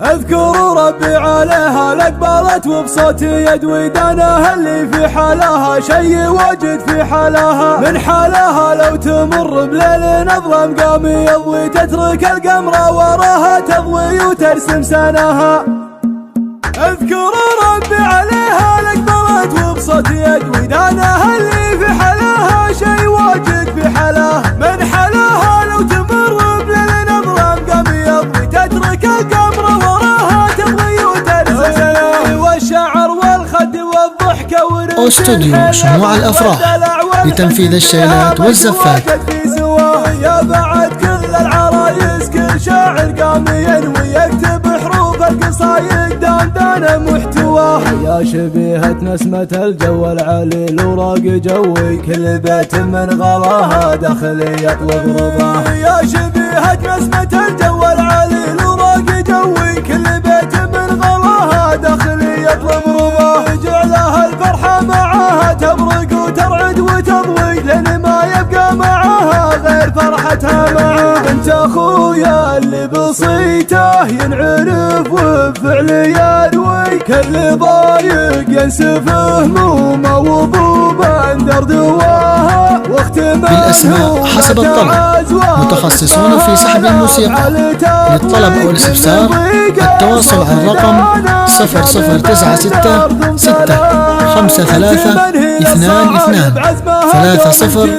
اذكر ربي عليها لقبلت وبصوت يد ودانها اللي في حالها شي واجد في حالها من حالها لو تمر بليل نظلم قام يضوي تترك القمر وراها تضوي وترسم سناها. اذكر ربي عليها لقبلت وبصوت يد ودانها اللي في حالها شي واجد في حالها من حالها لو تمر بليل نظلم قام يضوي تترك القمر استوديو شموع الأفراح لتنفيذ الشيلات والزفات. يا بعد كل العرايس كل شاعر قام ينوي يكتب حروف القصايد دندن محتواه. يا شبيهة نسمة الجو العليل وراق جوي كل بيت من غلاها داخل يطلب رضاه. يا شبيهة نسمة الجو العليل وراق جوي كل بيت من غلاها داخل يطلب رضاه. جعلها الفرحة معاها تبرق وترعد وتضوي لين ما يبقى معاها غير فرحتها معاه. انت اخويا اللي بصيته ينعرف وبفعل يروي كل ضايق ينسف همومه وضوبه اندر دواها واختمه بالاسماء حسب الطلب. متخصصون في سحب الموسيقى. للطلب او الاستفسار التواصل على الرقم 0096 6 5 3 2 2 3 0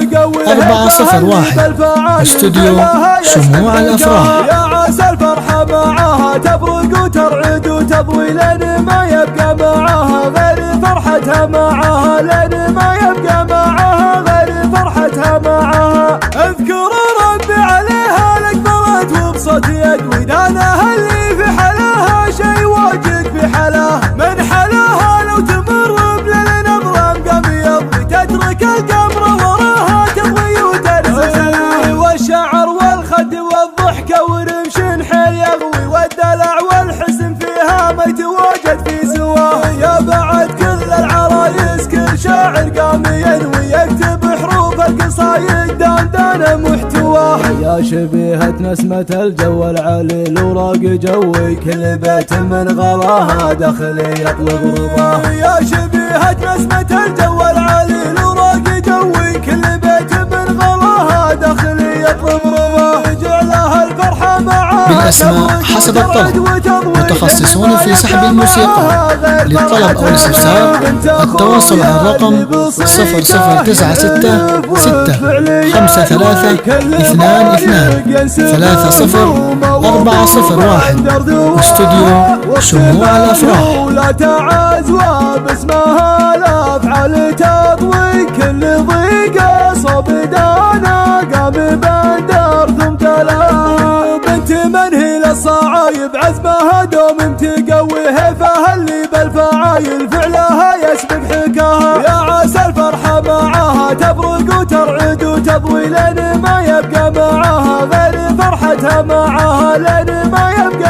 4 0 1. استوديو شموع الأفراح. يا عسى الفرحة معاها تبرق وترعد وتضوي لين ما يبقى معاها غير فرحتها معاها لين ما يبقى معاها غير فرحتها معاها. اذكر ربي عليها لقبلت وبصوت يد ودانها اللي في حلاها شي واجد في حلاها من حلاها لو تمر بليل نظلم قام يضوي تترك القمر وراها تضوي وترسم. والشعر والخد والضحكة ورمش حيل يغوي والدلع والحزن فيها ما يتواجد في سواه. يا بعد كل العرايس كل شاعر قام ينوي يكتب حروف القصايد دندن محتواه. يا شبيهة نسمة الجو العليل وراق جوي كل بيت من غلاها داخل يطلب رضاه. يا شبيهة نسمة الجو العليل وراق جوي كل بيت من غلاها داخل يطلب رضاه. جعلها الفرحة معاها بالاسماء حسب الطلب. متخصصون في سحب الموسيقى. للطلب او الاستفسار التواصل على الرقم 0096 6 5 3 2 2 3 0 4 0 1. استوديو شموع الأفراح. ولا تعزوى باسمها الافعال تضوي كل ضيقه صبدانا قام بندر ثم تلاها. بنت منهي للصعايب عزمها دوم تقوي هيفها اللي بالفعايل فعلها يسبق حكاها. يا عسى الفرحه معاها تبرق وترعد وتضوي لين ما يبقى معاها غير فرحتها معاها لين ما يبقى